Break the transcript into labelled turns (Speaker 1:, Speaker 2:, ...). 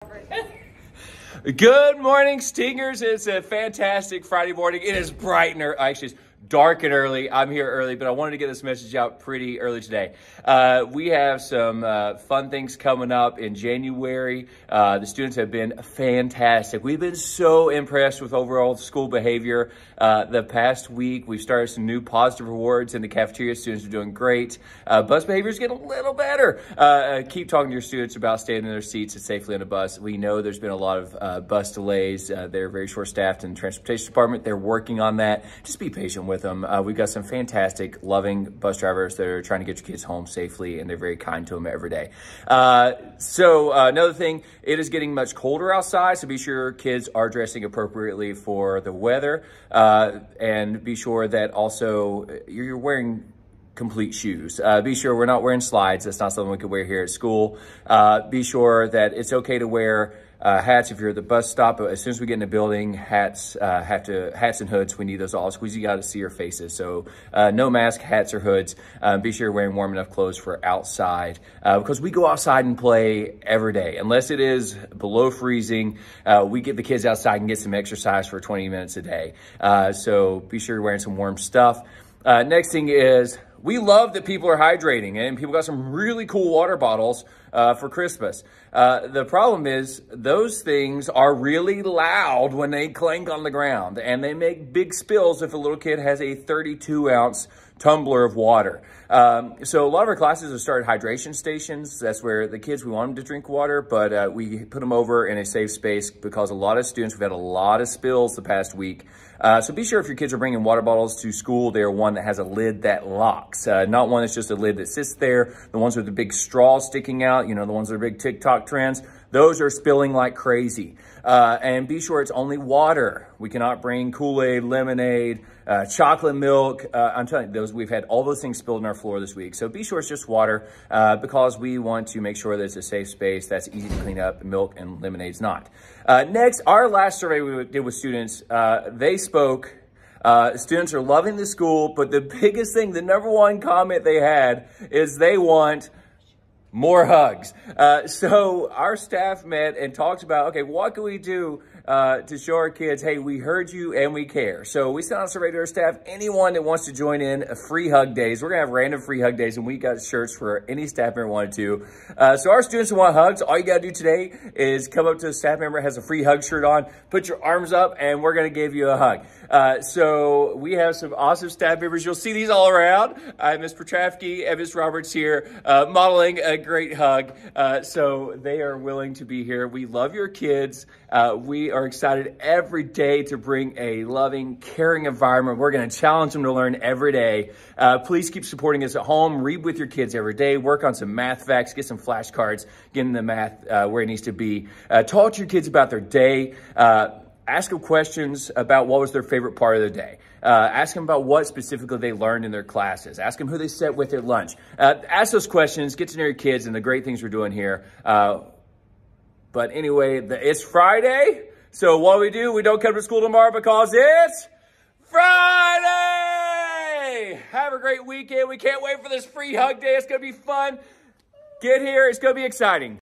Speaker 1: Good morning, Stingers. It's a fantastic Friday morning. It is bright and early. Actually, it's dark and early. I'm here early, but I wanted to get this message out pretty early today. We have some fun things coming up in January. The students have been fantastic. We've been so impressed with overall school behavior. The past week, we've started some new positive rewards in the cafeteria. Students are doing great. Bus behavior is getting a little better. Keep talking to your students about staying in their seats and safely on the bus. We know there's been a lot of bus delays. They're very short-staffed in the transportation department. They're working on that. Just be patient with them. We've got some fantastic, loving bus drivers that are trying to get your kids home safely, and they're very kind to them every day. Another thing, it is getting much colder outside, so be sure kids are dressing appropriately for the weather, and be sure that also you're wearing complete shoes. Be sure we're not wearing slides. That's not something we could wear here at school. Be sure that it's okay to wear hats if you're at the bus stop. As soon as we get in the building, hats and hoods, we need those all. Squeeze, you got to see your faces. So no mask, hats, or hoods. Be sure you're wearing warm enough clothes for outside, because we go outside and play every day. Unless it is below freezing, we get the kids outside and get some exercise for 20 minutes a day. So be sure you're wearing some warm stuff. Next thing is, we love that people are hydrating, and people got some really cool water bottles for Christmas. The problem is those things are really loud when they clank on the ground, and they make big spills if a little kid has a 32-ounce tumbler of water. So a lot of our classes have started hydration stations. That's where the kids, we want them to drink water, but we put them over in a safe space because a lot of students, we've had a lot of spills the past week. So be sure if your kids are bringing water bottles to school, they're one that has a lid that locks, not one that's just a lid that sits there. The ones with the big straw sticking out, you know, the ones that are big TikTok trends, those are spilling like crazy. And be sure it's only water. We cannot bring Kool-Aid, lemonade, chocolate milk. I'm telling you, we've had all those things spilled on our floor this week. So be sure it's just water, because we want to make sure that it's a safe space that's easy to clean up. Milk and lemonade's not. Next, our last survey we did with students, they spoke. Students are loving the school, but the biggest thing, the number one comment they had is they want more hugs. So our staff met and talked about, okay, what can we do to show our kids, hey, we heard you and we care. So we sent out a survey to our staff. Anyone that wants to join in free hug days, we're gonna have random free hug days, and we got shirts for any staff member wanted to. So our students who want hugs, all you gotta do today is come up to a staff member that has a free hug shirt on, put your arms up, and we're gonna give you a hug. So we have some awesome staff members. You'll see these all around. Ms. Petrafsky and Ms. Roberts here modeling a great hug. So they are willing to be here. We love your kids. We are excited every day to bring a loving, caring environment. We're going to challenge them to learn every day. Please keep supporting us at home. Read with your kids every day. Work on some math facts. Get some flashcards. Get in the math where it needs to be. Talk to your kids about their day. Ask them questions about what was their favorite part of the day. Ask them about what specifically they learned in their classes. Ask them who they sat with at lunch. Ask those questions. Get to know your kids and the great things we're doing here. But anyway, it's Friday. So what we do, we don't come to school tomorrow because it's Friday. Have a great weekend. We can't wait for this free hug day. It's going to be fun. Get here. It's going to be exciting.